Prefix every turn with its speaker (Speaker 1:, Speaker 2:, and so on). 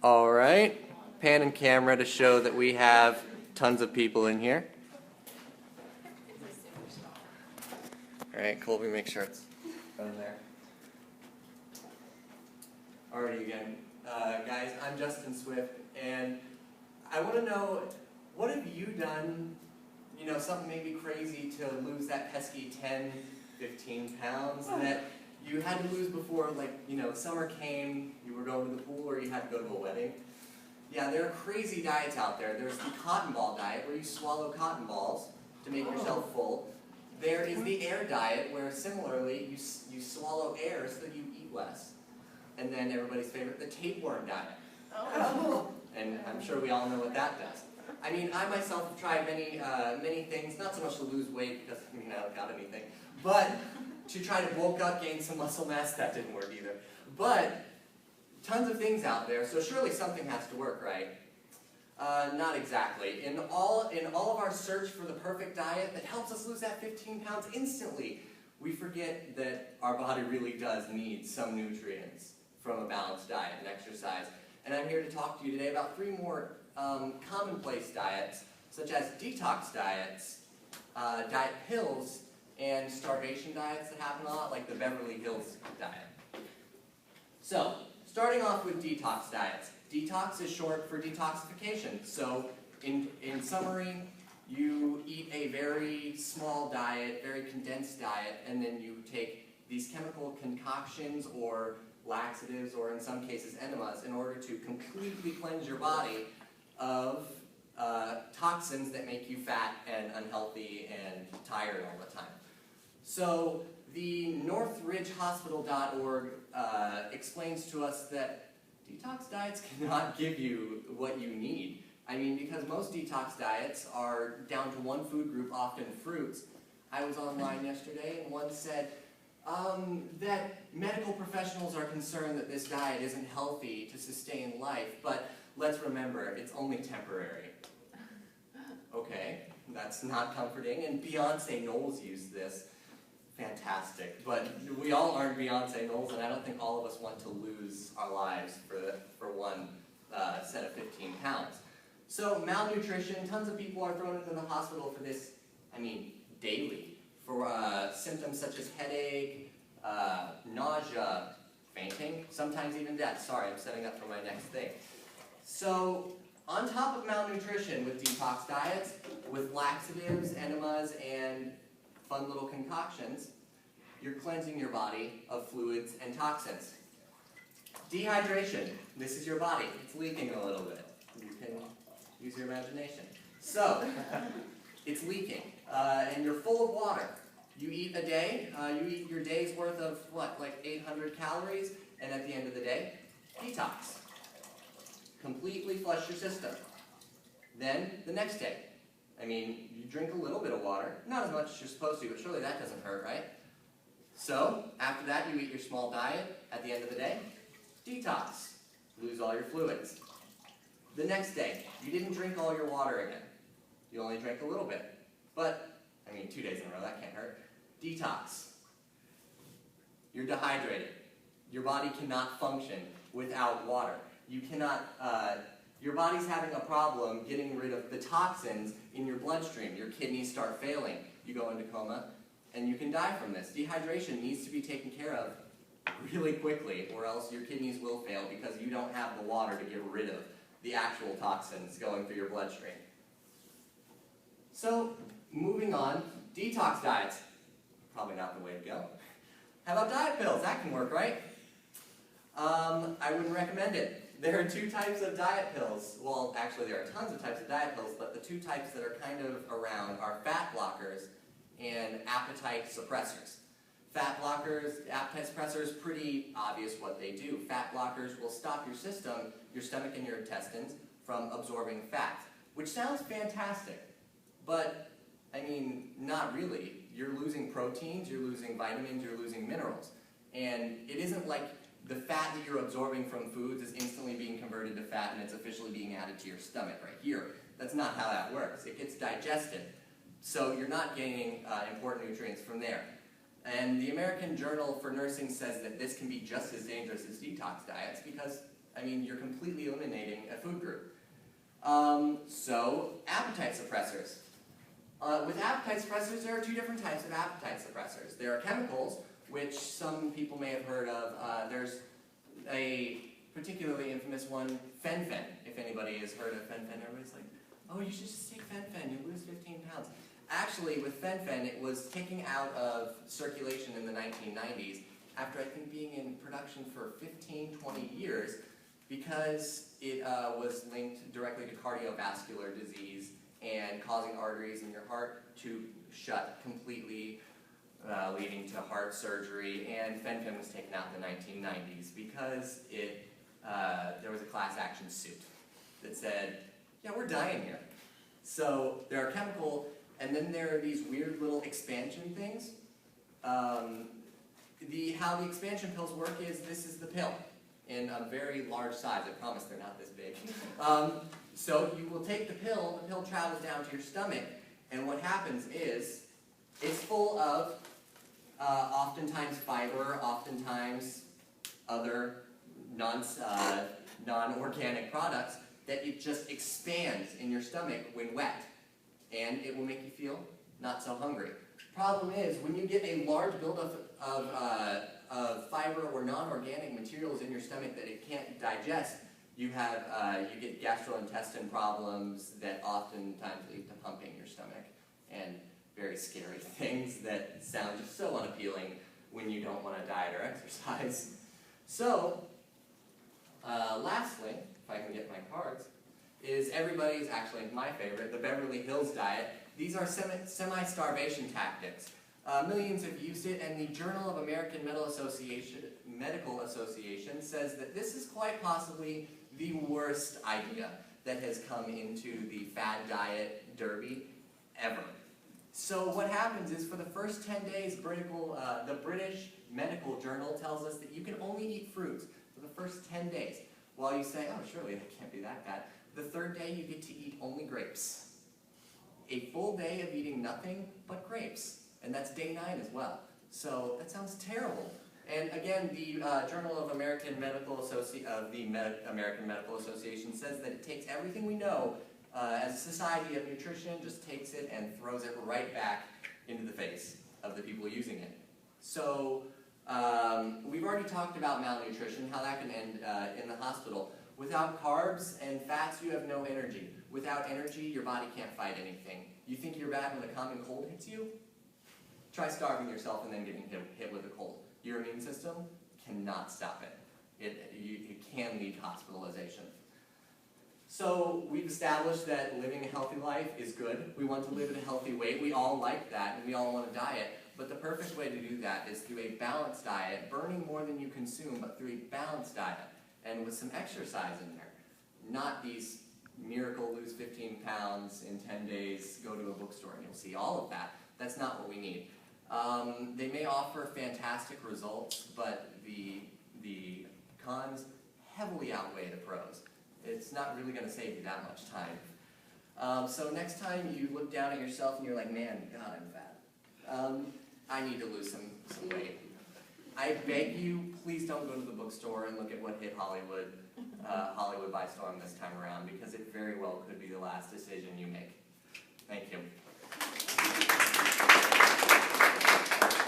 Speaker 1: All right, pan and camera to show that we have tons of people in here. All right, Colby, make sure it's on there. Alrighty again, guys, I'm Justin Swift, and I want to know, what have you done, something maybe crazy to lose that pesky 10, 15 pounds that you had to lose before, summer came, you were going to the pool, or you had to go to a wedding? Yeah, there are crazy diets out there. There's the cotton ball diet, where you swallow cotton balls to make yourself full. There is the air diet, where similarly, you swallow air so that you eat less. And then everybody's favorite, the tapeworm diet. And I'm sure we all know what that does. I mean, I myself have tried many things, not so much to lose weight, because I don't got anything, but to try to bulk up, gain some muscle mass. That didn't work either. But tons of things out there, so surely something has to work, right? Not exactly. In all of our search for the perfect diet that helps us lose that 15 pounds instantly, we forget that our body really does need some nutrients from a balanced diet and exercise. And I'm here to talk to you today about 3 more commonplace diets, such as detox diets, diet pills, and starvation diets that happen a lot, like the Beverly Hills diet. So, starting off with detox diets. Detox is short for detoxification. So, in summary, you eat a very small diet, very condensed diet, and then you take these chemical concoctions or laxatives, or in some cases enemas, in order to completely cleanse your body of toxins that make you fat and unhealthy and tired all the time. So the northridgehospital.org explains to us that detox diets cannot give you what you need. I mean, because most detox diets are down to one food group, often fruits. I was online yesterday and one said that medical professionals are concerned that this diet isn't healthy to sustain life, but let's remember, it's only temporary. Okay, that's not comforting, and Beyonce Knowles used this. Fantastic, but we all aren't Beyonce Knowles, and I don't think all of us want to lose our lives for one set of 15 pounds. So malnutrition, tons of people are thrown into the hospital for this, daily, for symptoms such as headache, nausea, fainting, sometimes even death. Sorry, I'm setting up for my next thing. So, on top of malnutrition with detox diets, with laxatives, enemas, and fun little concoctions, you're cleansing your body of fluids and toxins. Dehydration. This is your body. It's leaking a little bit. You can use your imagination. So, it's leaking, and you're full of water. You eat a day, you eat your day's worth of, like 800 calories, and at the end of the day, detox. Completely flush your system. Then, the next day, you drink a little bit of water, not as much as you're supposed to, but surely that doesn't hurt, right? So, after that, you eat your small diet. At the end of the day, detox. Lose all your fluids. The next day, you didn't drink all your water again. You only drank a little bit. But, 2 days in a row, that can't hurt. Detox. You're dehydrated. Your body cannot function without water. You cannot, your body's having a problem getting rid of the toxins in your bloodstream. Your kidneys start failing. You go into coma, and you can die from this. Dehydration needs to be taken care of really quickly, or else your kidneys will fail because you don't have the water to get rid of the actual toxins going through your bloodstream. So, moving on, detox diets. Probably not the way to go. How about diet pills? That can work, right? I wouldn't recommend it. There are 2 types of diet pills. Well, actually there are tons of types of diet pills, but the 2 types that are kind of around are fat blockers and appetite suppressors. Fat blockers, appetite suppressors, pretty obvious what they do. Fat blockers will stop your system, your stomach and your intestines, from absorbing fat, which sounds fantastic, but not really. You're losing proteins, you're losing vitamins, you're losing minerals. And it isn't like the fat that you're absorbing from foods is instantly being converted to fat and it's officially being added to your stomach right here. That's not how that works. It gets digested. So you're not gaining important nutrients from there. And the American Journal for Nursing says that this can be just as dangerous as detox diets because, I mean, you're completely eliminating a food group. So, appetite suppressors. With appetite suppressors, there are two different types of appetite suppressors. There are chemicals, which some people may have heard of. There's a particularly infamous one, fen-phen. If anybody has heard of fen-phen, everybody's like, oh, you should just take fen-phen, you'll lose 15 pounds. Actually, with fen-phen, it was taken out of circulation in the 1990s after, I think, being in production for 15, 20 years because it was linked directly to cardiovascular disease and causing arteries in your heart to shut completely, leading to heart surgery. And fen-phen was taken out in the 1990s because there was a class action suit that said, yeah, we're dying here. So there are chemical, and then there are these weird little expansion things. How the expansion pills work is, this is the pill in a very large size. I promise they're not this big. So you will take the pill travels down to your stomach, and what happens is, it's full of oftentimes fiber, oftentimes other non-organic products that it just expands in your stomach when wet, and it will make you feel not so hungry. Problem is, when you get a large buildup of fiber or non-organic materials in your stomach that it can't digest, you get gastrointestinal problems that oftentimes lead to pumping your stomach and very scary things that sound just so unappealing when you don't want to diet or exercise. So, lastly, if I can get my cards, is everybody's, actually my favorite, the Beverly Hills diet. These are semi-starvation tactics. Millions have used it, and the Journal of American Medical Association says that this is quite possibly the worst idea that has come into the fad diet derby ever. So what happens is, for the first 10 days, the British Medical Journal tells us that you can only eat fruits for the first 10 days. While you say, oh, surely that can't be that bad. The third day, you get to eat only grapes. A full day of eating nothing but grapes. And that's day 9 as well. So that sounds terrible. And again, the Journal of American Medical Association says that it takes everything we know as a society of nutrition, just takes it and throws it right back into the face of the people using it. So we've already talked about malnutrition, how that can end in the hospital. Without carbs and fats, you have no energy. Without energy, your body can't fight anything. You think you're bad when a common cold hits you? Try starving yourself and then getting hit with a cold. Your immune system cannot stop it. It can lead to hospitalization. So we've established that living a healthy life is good. We want to live at a healthy weight. We all like that, and we all want to diet. But the perfect way to do that is through a balanced diet, burning more than you consume, but through a balanced diet, and with some exercise in there. Not these miracle lose 15 pounds in 10 days, go to a bookstore and you'll see all of that. That's not what we need. They may offer fantastic results, but the cons heavily outweigh the pros. It's not really going to save you that much time. So next time you look down at yourself and you're like, man, God, I'm fat. I need to lose some weight. I beg you, please don't go to the bookstore and look at what hit Hollywood by storm this time around, because it very well could be the last decision you make. Thank you.